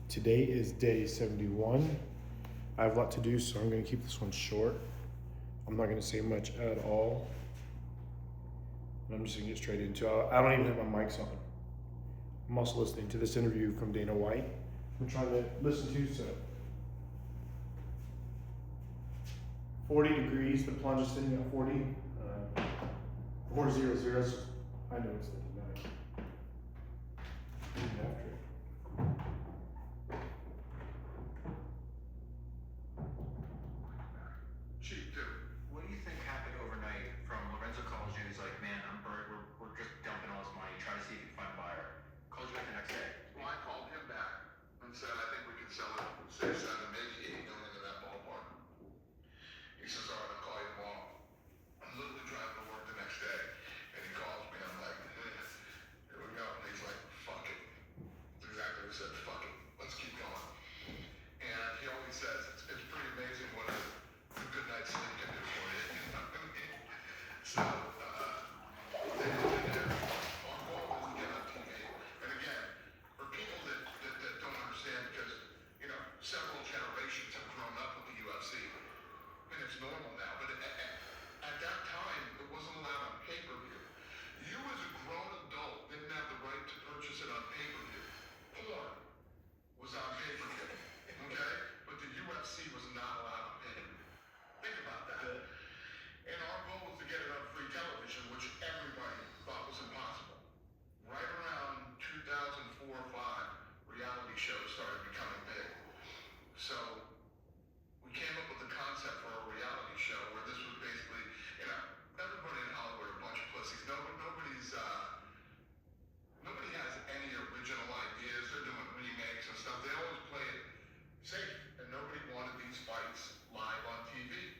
Today is day 71. I have a lot to do, so I'm going to keep this one short. I'm not going to say much at all. I'm just going to get straight into it. I don't even have my mics on. I'm also listening to this interview from Dana White. I'm trying to listen to so 40 degrees. The plunge is sitting at 40. 400. So I know it's looking nice. Even after it. Chief, dude, what do you think happened overnight from Lorenzo calls you? He's like, man, I'm burnt. We're just dumping all this money. Try to see if you can find a buyer. Calls you back the next day. Well, I called him back and said, I think we can sell it for 6, 7, maybe 8 million in that ballpark. He says, all right, I'll call you tomorrow. I'm literally driving to work the next day, and he calls me. I'm like, here we go. And he's like, fuck it. That's exactly what he said, fuck it. Let's keep going. And he always says, it's pretty amazing what a good night's sleep can do for you. You know what I mean? So, they did there. Our goal is to get on TV. And again, for people that don't understand, because, several generations have grown up with the UFC, and it's normal now, but at that time, it wasn't allowed on pay-per-view. You as a grown adult didn't have the right to purchase it on pay-per-view. Porn was on pay-per-view, okay? But the UFC was not allowed on pay-per-view. Think about that. And our goal was to get it on free television, which everybody thought was impossible. Right around 2004 or 5, reality shows started becoming big. So we came up with a concept for a reality show where this was basically, everybody in Hollywood are a bunch of pussies. Nobody has any original ideas. They're doing remakes and stuff. They always play it safe, and nobody wanted these fights live on TV.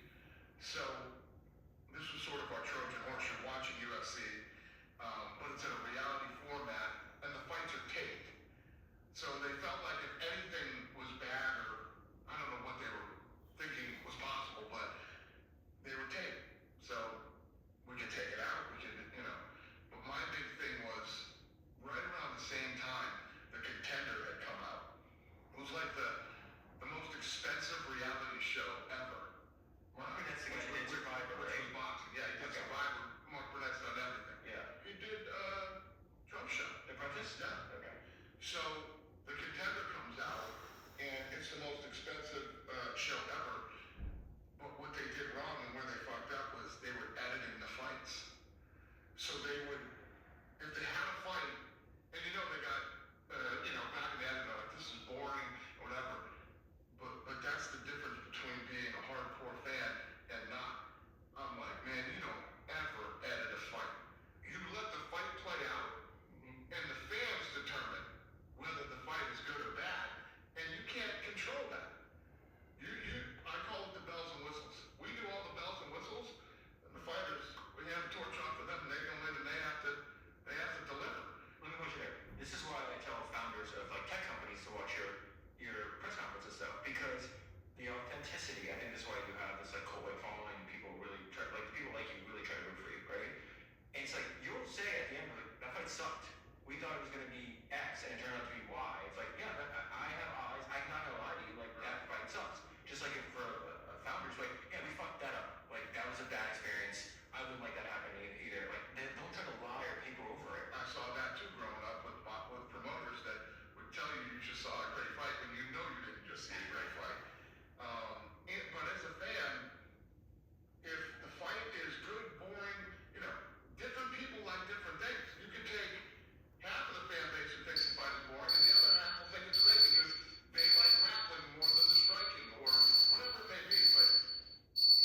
So this was sort of our Trojan horse. You're watching UFC, but it's in a reality format, and the fights are taped. So they felt like if anything was bad, or I don't know what they were thinking was possible, but they were taped. So we could take it out, But my big thing was, right around the same time, The Contender had come out. It was like the most expensive reality show ever. Mark Burnett's the guy who did Survivor, Which right? was boxing. Yeah, he did Survivor. Mark Burnett's done everything. Yeah. He did Drum Show. The Apprentice? Yeah. Okay. So The Contender comes out, and it's the most expensive show ever. But what they did wrong and where they fucked up was they were editing the fights. So they would, if they had a fight, and they got, back in the end, they're like, this is boring, or whatever. But that's the difference between being a hardcore fan and not. I'm like, man, you don't ever edit a fight. You let the fight play out, and the fans determine whether the fight is good or bad, and you can't control that. I call it the bells and whistles. We do all the bells and whistles, and the fighters, we have a torch on for them, and they go in and they have to deliver. Let me put you there. This is why I tell founders of tech companies to watch your press conference and stuff, because the authenticity. I think this is why you have this cult like following. People really try, people like you really try to root for you, right? And it's like you'll say at the end, that fight sucked. We thought it was going to be X, and it turned out to be Y. It's like, yeah, I have eyes. I'm not gonna lie to you. That fight sucks. Just like if for founders, yeah, we fucked that up. That was a bad experience. I wouldn't like that happening either. Don't try to lie or paper over it. I saw that too growing up with promoters that would tell you just saw a great fight when you know you didn't just see a great fight. But as a fan, if the fight is good, boring, different people like different things. You can take half of the fan base who thinks the fight is boring, and the other half will think it's great because they like grappling more than the striking or whatever it may be. But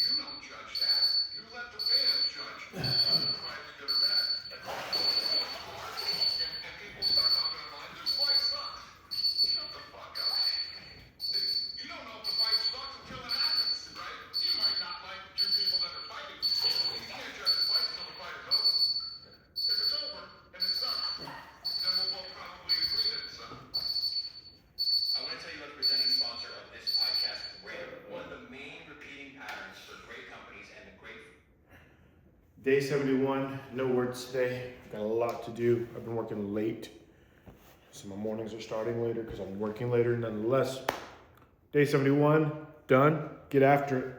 you don't judge that. You let the fans judge whether the fight is good or bad. And people start talking online, this fight sucks. Shut the fuck up. You don't know if the fight sucks until it happens, right? You might not like the two people that are fighting. You can't judge a fight until the fight is over. If it's over and it sucks, then we'll both probably agree that it sucks. I want to tell you about the presenting sponsor of this podcast, Rare. One of the main repeating patterns for great companies and the great. Day 71, no words today. Got a lot to do. I've been working late. So my mornings are starting later because I'm working later. Nonetheless, day 71, done. Get after it.